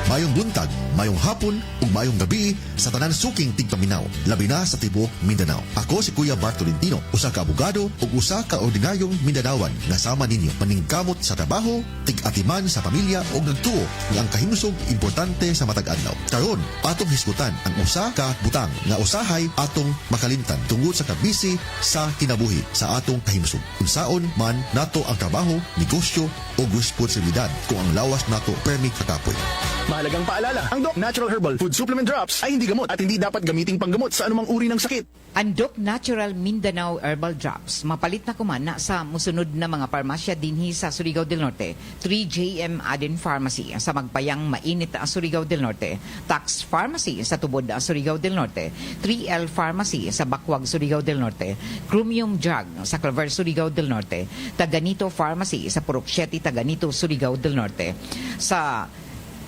Mayong buntag, mayong hapon, ug mayong gabi sa tanan suking tigpaminaw, labi na sa tibuok Mindanao. Ako si Kuya Bart Tolentino, usa ka abogado ug usa ka ordinaryong Mindanawan nga sama ninyo paningkamot sa trabaho, tig-atiman sa pamilya ug nagtuo nga ang kahimsog importante sa matag adlaw. Karon, atong hisgutan ang usa ka butang nga usahay atong makalimtan tungod sa kabisi sa kinabuhi sa atong kahimsog. Unsaon man nato ang trabaho, negosyo ug responsibilidad kung ang lawas nato permi kakapoy. Mahalagang paalala, ang Doc Natural Herbal Food Supplement Drops ay hindi gamot at hindi dapat gamiting panggamot sa anumang uri ng sakit. Ang Doc Natural Mindanao Herbal Drops, mapalit na kumana sa musunod na mga parmasya dinhi sa Surigao del Norte. 3JM Aden Pharmacy sa Magpayang Mainit sa Surigao del Norte. Tax Pharmacy sa Tubod sa Surigao del Norte. 3L Pharmacy sa Bakwag, Surigao del Norte. Chromium Drug sa Claver, Surigao del Norte. Taganito Pharmacy sa Purok 7, Taganito, Surigao del Norte. Sa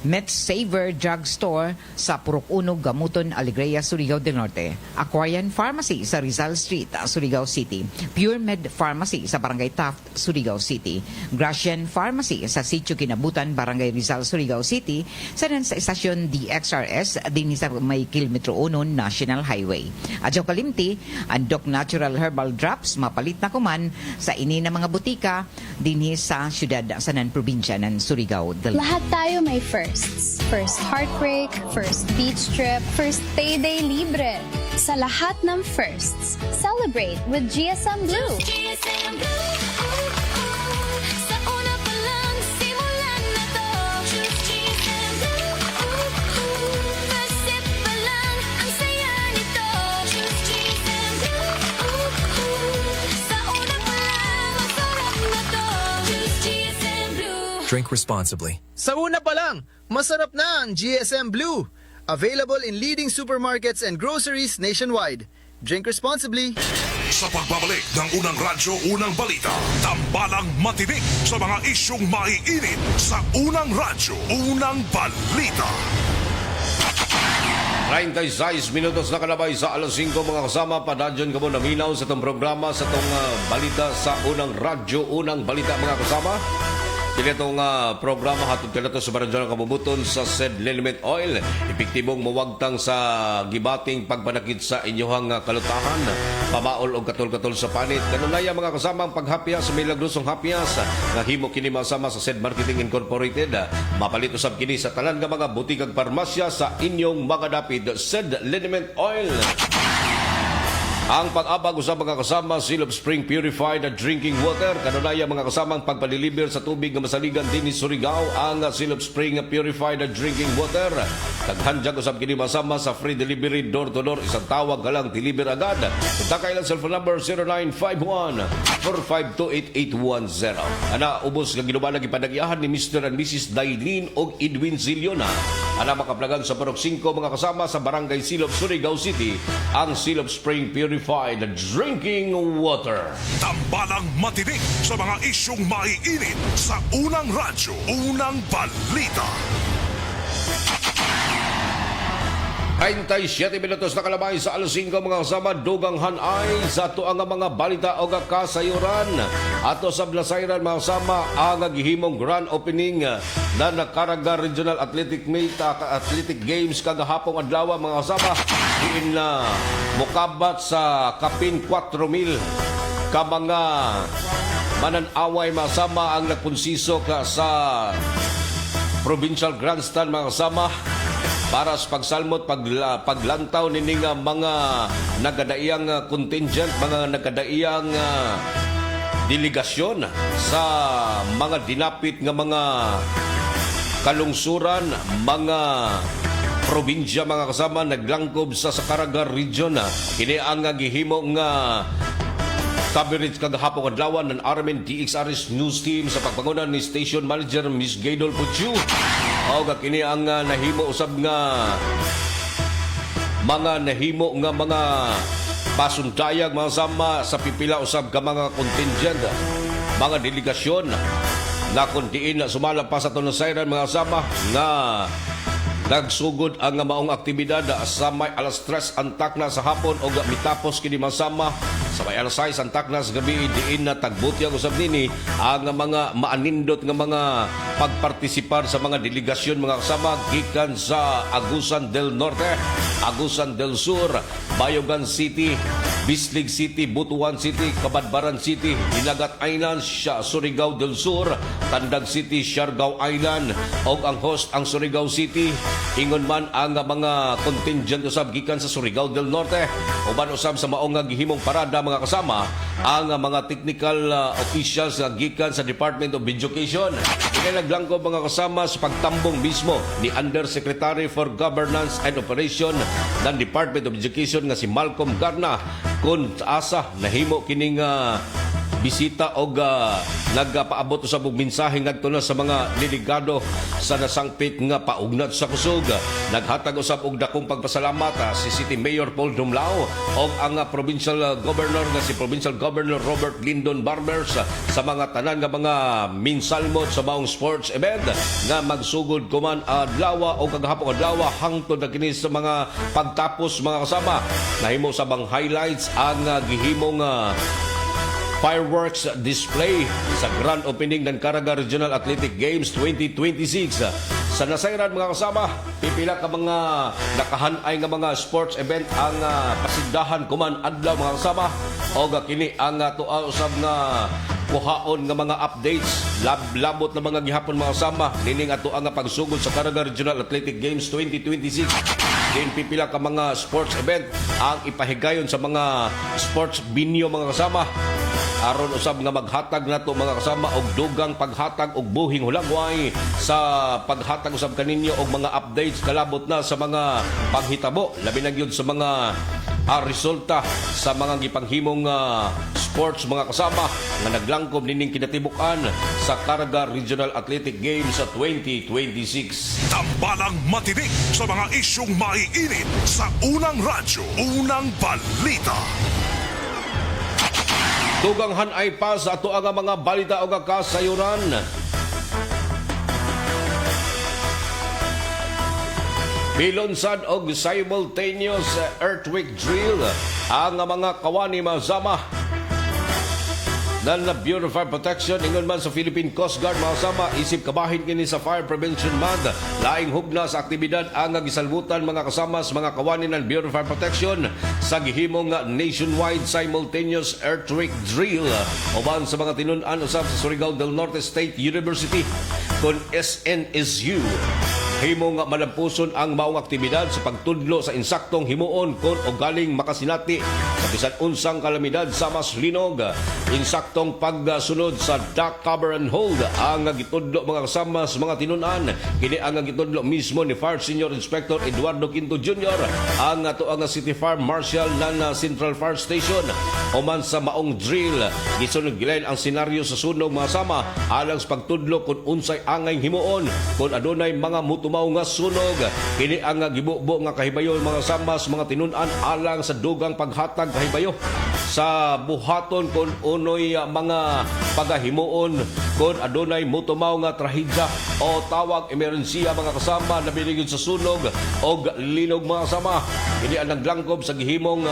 MedSaver Drug Store sa Purok 1, Gamuton, Alegria, Surigao del Norte. Aquarian Pharmacy sa Rizal Street, Surigao City. Pure Med Pharmacy sa Barangay Taft, Surigao City. Gracian Pharmacy sa Sitio Kinabutan, Barangay Rizal, Surigao City. Sa Estasyon DXRS din sa may Kilometro 1 National Highway. Adyo kalimti, ang Doc Natural Herbal Drops mapalit na kuman sa ini na mga butika dinhi sa syudad sa Probinsya ng Surigao del Norte. Lahat tayo may first. First heartbreak, first beach trip, first payday libre. Sa lahat ng firsts, celebrate with GSM Blue. GSM Blue. Sa una pa lang, simulan na to. Choose GSM Blue. First sip pa lang, ang saya nito. Choose GSM Blue. Sa una pa lang, masarap na to. Choose GSM Blue. Drink responsibly. Sa una pa lang, masarap na ang GSM Blue. Available in leading supermarkets and groceries nationwide. Drink responsibly. Sa pagbabalik ng Unang Radyo, Unang Balita, tambalang matinik sa mga isyong maiinit sa Unang Radyo, Unang Balita. 36 minutos na kalabay sa alas 5 mga kasama. Padadyon ka mo naminaw sa itong programa sa itong balita sa Unang Radyo, Unang Balita mga kasama. Itong programa hatod ka na ito sa Baradyon ng Kabubuton sa said liniment oil. Epektibong mawagtang sa gibating pagpanakit sa inyohang kalutahan. Pamaol o katol-katol sa panit. Kanunaya mga kasama ang paghapya sa milagrosong hapyas. Nga kini masama sa said Marketing Incorporated. Mapalit usab kini sa tanan nga mga butikag parmasya sa inyong mga dapit. Said liniment oil. Ang pag-abag usab mga kasama, Seal of Spring Purified Drinking Water. Kanunaya mga kasama ang pagpaliliber sa tubig na masaligan din ni Surigao, ang Seal of Spring Purified Drinking Water. Taghandyag usab kini masama sa free delivery door-to-door. Isang tawag ka lang, deliver agad. Punta kayo lang cellphone number 0951-4528810. Ana, ubos nga ginubalang ipadagyahan ni Mr. and Mrs. Dailin og Edwin Ziliona. Ana, makaplagan sa Parok 5 mga kasama sa Barangay Silop, Surigao City, ang Seal of Spring Purified Drinking Water. Tambalang matinik sa mga isyong maiinit sa Unang Radyo, Unang Balita. 37 minutos na kalabay sa alas 5 mga kasama. Dugang hanay sa tuang mga balita o kasayuran. Ato sa Blasayran mga kasama ang gihimong grand opening na Nakaraga Regional Athletic Meet Athletic Games kagahapong adlaw mga kasama. Diin na mukabat sa kapin 4,000 ka mga mananaway mga kasama ang nagpunsisok sa Provincial Grandstand mga kasama para sa pagsalmot, paglantaw nining mga nagadaiyang contingent, mga nagadaiyang delegasyon sa mga dinapit nga mga kalungsuran, mga probinsya mga kasama naglangkob sa Sakaraga Region. Kini ang gihimo nga coverage kagahapong adlaw ng RMN DXRS News Team sa pagpangunan ni Station Manager Miss Gaydol Puchu. O kini ang nahimo usab nga mga nahimo nga mga pasundayag mga sama sa pipila usab ka mga contingent, mga delegasyon na kundiin na sumala pa sa Tunasiran mga sama nga nagsugod ang maong aktibidad sa may alas 3 antak na sa hapon o mitapos kini masama sa may alas 6 antak na sa gabi diin na tagbutyag usab nini ang mga maanindot nga mga pagpartisipar sa mga delegasyon mga kasama gikan sa Agusan del Norte, Agusan del Sur, Bayogan City, Bislig City, Butuan City, Kabadbaran City, Dinagat Island, Surigao del Sur, Tandag City, Siargao Island o ang host ang Surigao City. Ingon man ang mga contingent usab gikan sa Surigao del Norte uban usab sa maong gihimong parada mga kasama ang mga technical officials gikan sa Department of Education. Naglangkob mga kasama sa pagtambong mismo ni Undersecretary for Governance and Operation ng Department of Education nga si Malcolm Garna kung asa nahimo kining bisita o nagpaabot sa mensahe ngadto na sa mga delegado sa nasangpit nga paugnat sa kusog. Naghatag usab og dakong pagpasalamat si City Mayor Paul Dumlao o ang Provincial Governor nga si Provincial Governor Robert Lyndon Barbers sa mga tanan nga mga minsalmot sa maong sports event nga magsugod kuman adlaw o kagahapon adlaw hangtod na kini sa mga pagtapos mga kasama. Nahimo sa bang highlights ang gihimong fireworks display sa grand opening ng Caraga Regional Athletic Games 2026. Sa Nasayran mga kasama, pipila ka mga nakahanay nga mga sports event ang pasigdahan kuman adlaw mga kasama o kini ang tuwa usab nga kuhaon nga mga updates labot na mga gihapon mga kasama nining ato ang pagsugod sa Caraga Regional Athletic Games 2026. Din pipila ka mga sports event ang ipahigayon sa mga sports venue mga kasama aron usab nga maghatag nato mga kasama og dugang paghatag og buhing hulagway sa paghatag usab kaninyo og mga updates kalabot na sa mga panghitabo labi na gyud sa mga resulta sa mga gipanghimong sports mga kasama nga naglangkob nining kinatibukan sa Caraga Regional Athletic Games sa 2026. Tambalang matinik sa mga isyong maiinit sa unang radyo, unang balita. Tuganghan ay pa sa ato ang mga balita o kasayuran. Bilunsad og simultaneous earthquake drill ang mga kawani masama na Bureau of Fire Protection ingon man sa Philippine Coast Guard masama isip kabahin kini sa Fire Prevention Month laing hugna sa aktibidad ang gisalbutan mga kasama sa mga kawani ng Bureau of Fire Protection sa gihimong nationwide simultaneous earthquake drill uban sa mga tinun-an usab sa Surigao del Norte State University kon SNSU. Himo nga malampuson ang maong aktibidad sa pagtudlo sa insaktong himuon kon o galing makasinati sa bisan unsang kalamidad sa mas linog. Insaktong pagsunod sa duck cover and hold ang gitudlo mga kasama sa mga tinunan. Kini ang gitudlo mismo ni Fire Senior Inspector Eduardo Quinto Jr. ang ato ang City Fire Marshal ng Central Fire Station. Oman sa maong drill, gisunod gilain ang senaryo sa sunog mga kasama alang sa pagtudlo kung unsay angay himuon kung adunay mga mutumaw nga sunog. Kini ang gibubo nga kahibayo mga kasama sa mga tinunan alang sa dugang paghatag kahibayo sa buhaton kung unoy mga pagahimuon kung adunay mutumaw nga trahedya o tawag emerhensiya mga kasama na biligid sa sunog o linog mga kasama. Kini ang naglangkob sa gihimong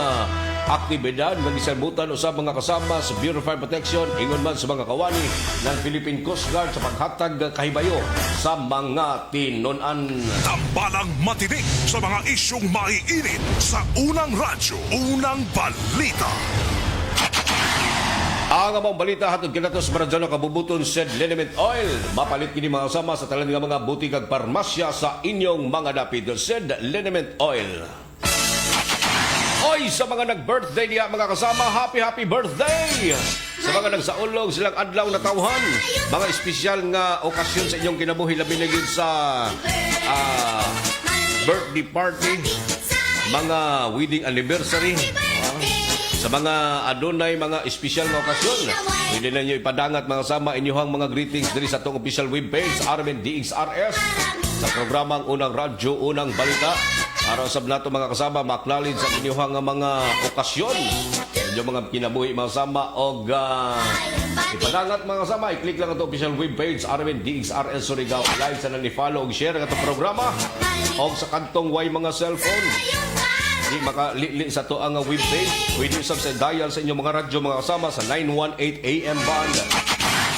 aktibidad ng gisalbutan usab mga kasama sa Bureau of Fire Protection ingon man sa mga kawani ng Philippine Coast Guard sa paghatag kahibayo sa mga tinunan. Tambalang matinik sa mga isyong maiinit sa unang radyo, unang balita. Ang among balita hatod kinatos Maradjano kabubuton said liniment oil. Mapalit kini mga kasama sa talan nga mga butik ag parmasya sa inyong mga dapit said liniment oil. Oy, sa mga nag-birthday niya mga kasama, happy birthday! Sa mga nagsaulog silang adlaw na tawhan, mga espesyal nga okasyon sa inyong kinabuhi labi na yun sa birthday party, mga wedding anniversary, sa mga adunay mga espesyal nga okasyon. Pwede na nyo ipadangat mga kasama inyong mga greetings diri sa itong official webpage, Armen DXRS, sa programang Unang Radyo, Unang Balita. Para sa nato mga kasama, maklalid sa inyong mga okasyon. Inyong mga kinabuhi mga kasama o ipadangat mga kasama. I-click lang ito official webpage, Armen DXRS Surigao. Like sa nani-follow o share ang itong programa. O sa kantong way mga cellphone. Di makalili sa to ang webpage. Pwede usap sa dial sa inyong mga radyo mga kasama sa 918 AM band.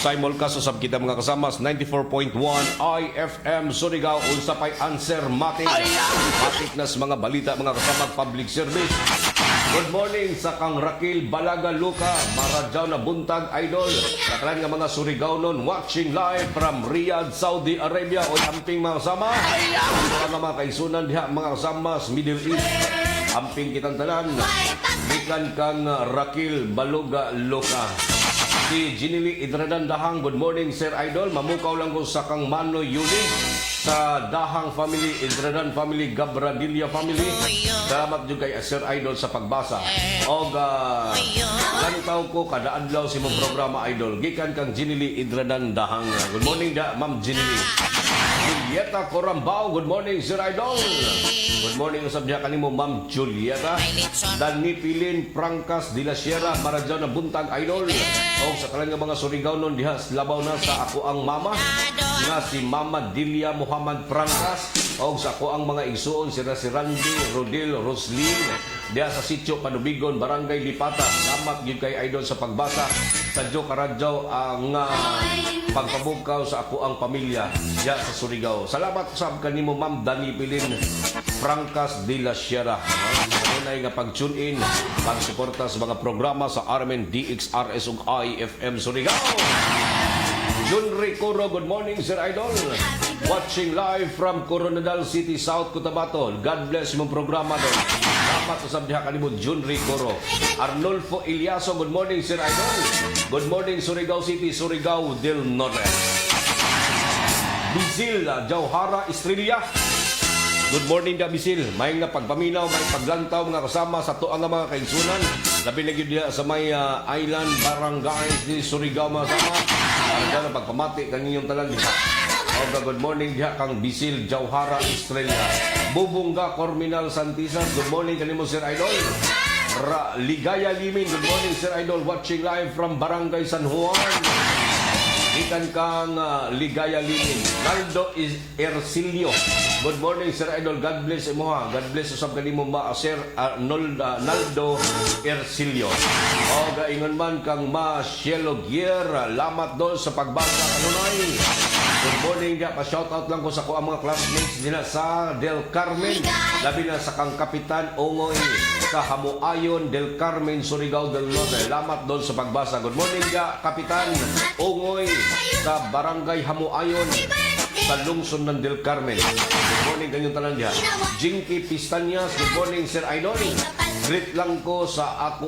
Simulcast usap kita mga kasama sa 94.1 IFM Surigao. Unsa pay answer matik. Matik na sa mga balita mga kasama public service. Good morning sa kang Raquel Balaga Luca, Maradjaw na buntag idol. Kakalan nga mga Surigao nun watching live from Riyadh, Saudi Arabia. O amping mga kasama. Ang mga kaisunan diha mga kasama sa Middle East. Amping kitang tanan. Bikan kang Raquel Balaga Luca. Si Ginili Idradan Dahang, good morning Sir Idol. Mamukaw lang ko sa kang Mano Yuli sa Dahang family, Idradan family, Gabradilla family. Salamat juga kay Sir Idol sa pagbasa. O ganitaw ko kada adlaw si mong programa Idol. Gikan kang Ginili Idradan Dahang. Good morning da Ma'am Ginili. Julieta Corambao, good morning Sir Idol. Good morning usab niya kanimo Ma'am Julieta. Dani Pilin Prangkas de la Sierra, Maradjaw na buntag idol. O sa kalang nga mga Surigao nun diha labaw na sa ako ang mama nga si Mama Dilia Muhammad Prangkas. O sa ako ang mga igsuon si Randy Rodil Roslin diha sa sitio Panubigon, Barangay Lipata. Salamat gyud kay idol sa pagbasa. Sadyo Karadjaw ang pagpabukaw sa ako ang pamilya diha sa Surigao. Salamat sa kanimo Ma'am Dani Pilin Prangkas de la Sierra. Tunay nga pag-tune in, pag-suporta sa mga programa sa Armen DXRS ug IFM Surigao. Jun Ricoro, good morning Sir Idol. Watching live from Coronadal City, South Cotabato. God bless mong programa doon. Dapat usab diha kanimo Jun Ricoro. Arnulfo Ilyaso, good morning Sir Idol. Good morning Surigao City, Surigao del Norte. Bizil Jauhara Estrella. Good morning da Bisil. May nga pagpaminaw, may paglantaw nga kasama sa tuang nga mga kaigsunan. Labi na gyud diha sa may island barangay di Surigao mga sama. Para na pagpamati kaninyong talang diha. Good morning diha kang Bisil Jauhara Estrella. Bubungga Corminal Santisas. Good morning kanimo Sir Idol. Ligaya Limin. Good morning Sir Idol. Watching live from Barangay San Juan. Ikan kang Ligaya Limin. Naldo is Ercilio. Good morning Sir Idol. God bless mo ha. God bless usab kanimo ma Sir Naldo Ercilio. O gaingon man kang Ma Cielo Gier. Lamat dol sa pagbasa kanunay. Good morning pa shout out lang ko sa ko ang mga classmates nila sa Del Carmen. Labi na sa kang Kapitan Ongoy sa Hamuayon Del Carmen, Surigao del Norte. Lamat doon sa pagbasa. Good morning Kapitan Ongoy sa Barangay Hamuayon sa lungsod ng Del Carmen. Good morning kanyang tanan diha. Jinky Pistanyas, good morning Sir Idol. Greet lang ko sa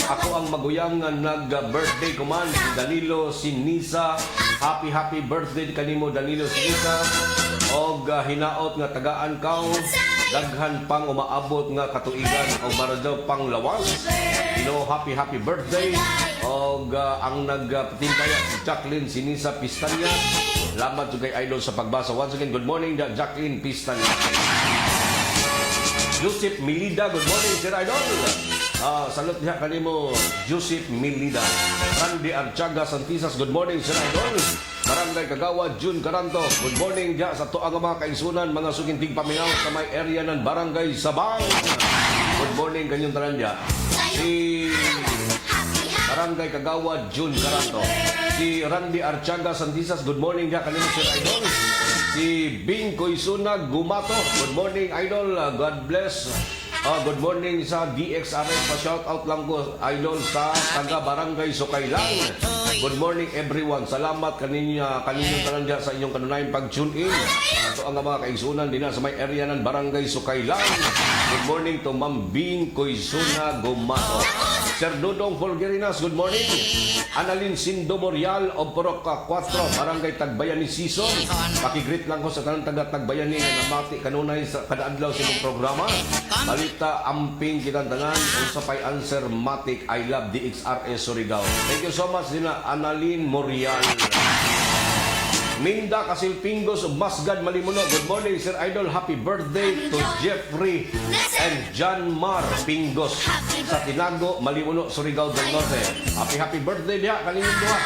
ako ang maguyang nag-birthday ko man, si Danilo Sinisa. Happy birthday kanimo Danilo Sinisa. Og hinaot nga tagaan kaw. Daghan pang umaabot nga katuigan o maradaw pang lawas. Happy birthday. Og ang nagpatimbaya si Jacqueline Sinisa Pistanya. Salamat sa kay Idol sa pagbasa. Once again, good morning Jacqueline Pistanya. Joseph Milida, good morning Sir Idol. Salute niya kanimo Joseph Milida. Randy Archaga Santisas, good morning Sir Idol. Barangay Kagawad June Caranto, good morning diya sa tuang mga kaigsunan, mga suginting paminaw sa may area ng Barangay Sabang. Good morning kanyong tanan diya. Si Barangay Kagawad June Caranto. Si Randy Archaga Santisas, good morning diya kanimo Sir Idol. Si Bing Koysuna Gumato, good morning Idol. God bless. Good morning sa DXRS. Pa-shout out lang ko, Idol, sa taga Barangay Sukaylang. Good morning everyone. Salamat kaninyong tanan sa inyong kanunayang pag-tune in. Ito ang mga kaigsunan din sa may area ng Barangay Sukaylang. Good morning to Ma'am Bing Koysuna Gumato. Sir Dudong Fulgerinas, good morning. Annalyn Sindo Morial of Purok 4, Barangay Tagbayani Season. Pakigreet lang ko sa tanang taga Tagbayani na namati kanunay sa kadaadlaw sa inyong programa. Balita amping kitang tanan sa pay answer matik. I love DXRS Surigao. Thank you so much din na Annalyn Morial. Minda Kasilpingos of Masgad Malimuno. Good morning Sir Idol. Happy birthday to Jeffrey and John Mar Pingos sa Tinago, Malimuno, Surigao del Norte. Happy birthday diha kaninyong duha.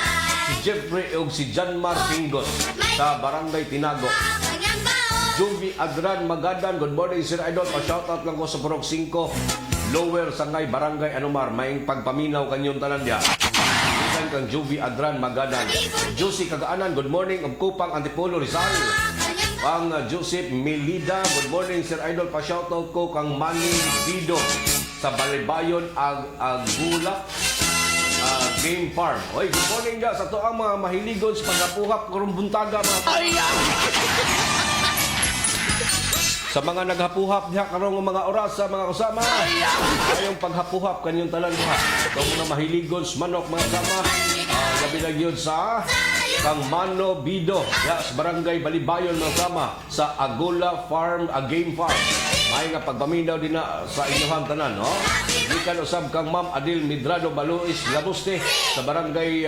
Si Jeffrey ug si John Mar Pingos sa Barangay Tinago. Juby Adran Magadan, good morning Sir Idol. Pa-shoutout lang ko sa Purok 5 Lower Sangay Barangay Anumar. May pagpaminaw kanyong tanan diha. Kang Juby Adran Magadan. Josie Kagaanan, good morning. Kupang Antipolo Rizal. Pang Joseph Melida, good morning Sir Idol. Pa-shoutout ko kang Manny Dido sa Balibayon Agulak Game Farm. Oy, good morning ga sa to ang mga mahiligon sa paghapuhap karong buntaga mga sa mga naghapuhap diha karong mga oras sa mga kasama. Ayong paghapuhap kanyong tanan diha. Kung mga mahiligon sa manok mga kasama, gabi lang yun sa kang Mano Bido diha sa Barangay Balibayon mga kasama sa Agula Farm, Game Farm. May nga pagpaminaw din na sa inyong tanan, no? Ikan usab kang Ma'am Adil Midrado Baluis Labuste sa Barangay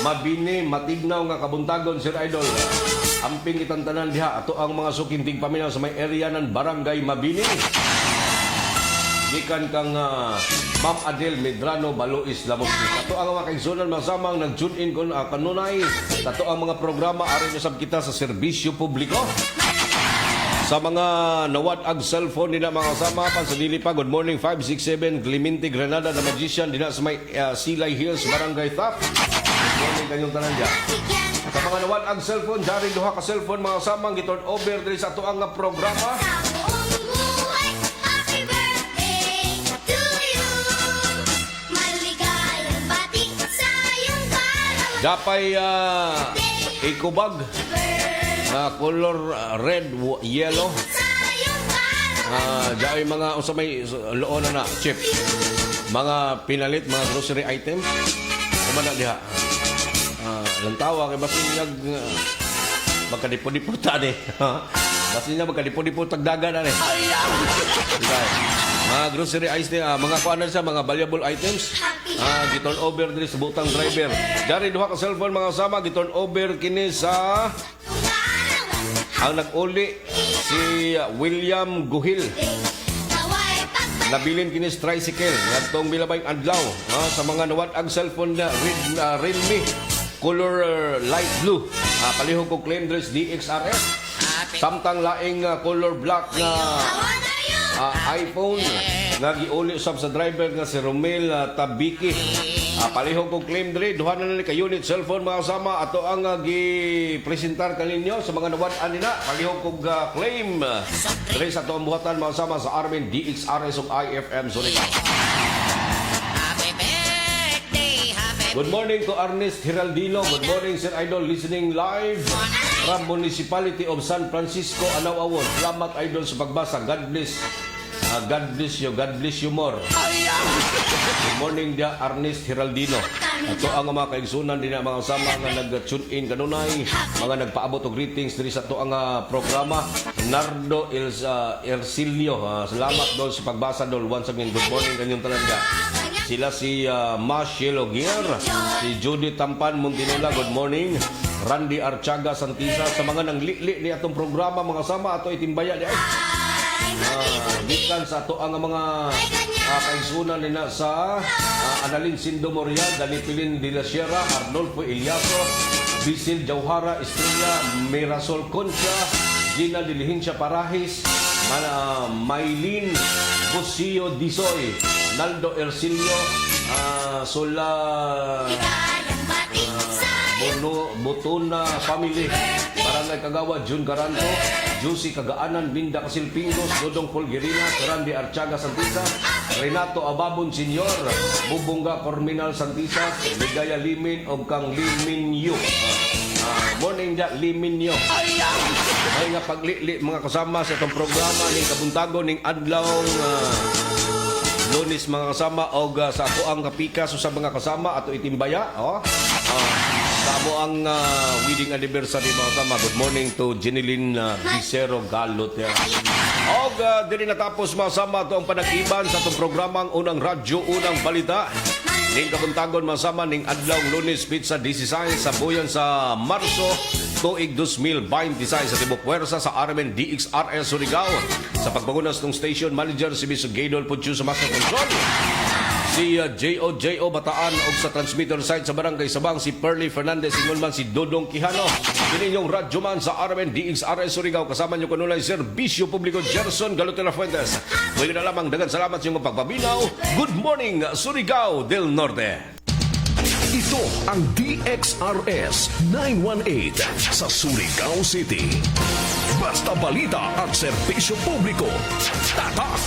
Mabini, Matignaw nga kabuntagon Sir Idol. Amping kitang tanan diha ato ang mga sukinting paminaw sa may area ng Barangay Mabini. Gikan kang Ma'am Adel Medrano Baluis Labuste. Ato ang mga kaigsunan masamang nag-tune in kun kanunay. Ato ang mga programa aron usab kita sa serbisyo publiko. Sa mga nawad-ag cellphone nila mga kasama pan sa dili pa, good morning 567 Clemente Granada na Magician dina sa may Silay Hills Barangay Tap. Good morning kanyong tanan diha. Sa mga nawad-ag cellphone, jari duha ka cellphone mga kasama giturn over diri sa ato ang programa. Dapay ikubag na color red, yellow. Dapay mga usamay loon na chip. Mga pinalit, mga grocery item. Kumana diha. Lantawa kay basin magkadipon-diputan eh. Basta niya magkadipon-dipon tagdagan na eh. Mga grocery items niya, mga kuanan siya, mga valuable items. Giturn over din sa butang driver. Dari duha ka cellphone mga sama, giturn over kini sa ang nag-uli si William Guhil. Nabilin kini sa tricycle ngadtong milabayng adlaw sa mga nawad-ag cellphone na Realme color light blue. Palihog ko claim dress DXRS. Samtang laing color black na iPhone nga giuli usab sa driver nga si Romel Tabiki. Palihog kong claim diri duha na ka unit cellphone mga kasama ato ang gi-presentar kaninyo sa mga nawad-an nina. Palihog kong claim diri sa atong buhatan mga kasama sa Armin DXRS ug IFM Surigao. Good morning to Ernest Hiraldino. Good morning, Sir Idol. Listening live from Municipality of San Francisco, Anao Award. Salamat, Idol, sa pagbasa. God bless. God bless you. God bless you more. Good morning, dia Ernest Hiraldino. Ito ang mga kaigsunan din ang mga sama nga nag-tune in kanunay. Mga nagpaabot og greetings diri sa ito ang programa. Nardo Ercilio. Salamat doon sa pagbasa doon. Once again, good morning kanyang talaga. Sila si Marshall Ogier, si Judy Tampan Muntinela, good morning. Randy Archaga Santisa, sa mga nangli-li ni atong programa, mga sama, ato itimbaya di ay. Bikan sa ato ang mga kaigsunan nila sa Analin Sindo Moria, Danipilin de la Sierra, Arnolfo Iliaso, Bisil Jauhara, Estrella, Mirasol Concha, Gina Dilihincia Parahis, Maylin Busio Disoy, Naldo Ercilio, Sola Botona Family, Barangay Kagawa, Jun Garanto, Juicy Kagaanan, Binda Kasilpingos, Dodong Polgerina, Randy Archaga Santisa, Renato Ababon Senior, Bubunga Corminal Santisa, Ligaya Limin o Kang Liminyo. Morning da Liminyo. Ay nga paglili mga kasama sa itong programa ning kabuntagon ning adlaw Lunes mga kasama o sa ako ang kapika so sa mga kasama ato itimbaya sa amo ang wedding anniversary mga kasama. Good morning to Jeneline Bicero Galot o dili natapos mga kasama ito ang panag-iban sa itong programang Unang Radyo Unang Balita ning kabuntagon mga kasama ning adlaw Lunes pizza 16 sa buyan sa Marso tuig 2026 sa Tibok Puwersa sa Armen DXRS Surigao. Sa pagbangunas ng station manager si Mr. Gaydol Puchu sa Master Control. Si J.O. Bataan o sa transmitter site sa Barangay Sabang si Perly Fernandez ingon man si Dodong Quijano. Kininyong radyoman sa Armen DXRS Surigao kasama niyo kanulay Serbisyo Publiko Gerson Galutela Fuentes. Ngayon na lamang dagan salamat sa inyong pagpabinaw. Good morning Surigao del Norte. Ito ang DXRS 918 sa Surigao City. Basta balita at serbisyo publiko. Tatak